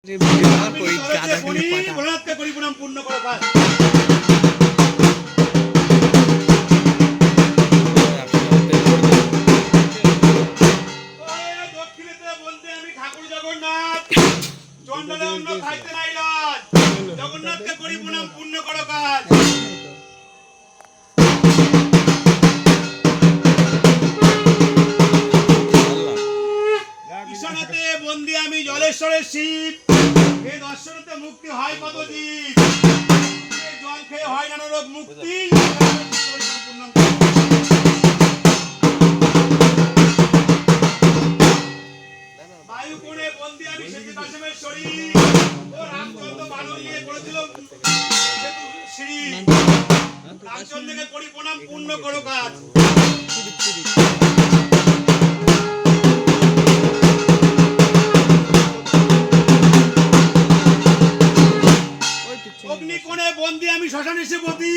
জগন্নাথকে করি প্রণাম পূর্ণ করো কাজ। কৃষ্ণনাথে বন্দি আমি জলেশ্বরের শিব, এই দর্শনতে মুক্তি হয় কত জীব, জল খেয়ে হয় নানা রোগ মুক্তি। বায়ু কোণে বন্দি আমি সেতু কাশেমের শরীর, ও রামচন্দ্র বানর নিয়ে করেছিল সেতু শ্রী, রামচন্দ্রকে করি প্রণাম পূর্ণ করো কাজ। অগ্নিকোণে বন্দি আমি শ্মশানে শিবতী,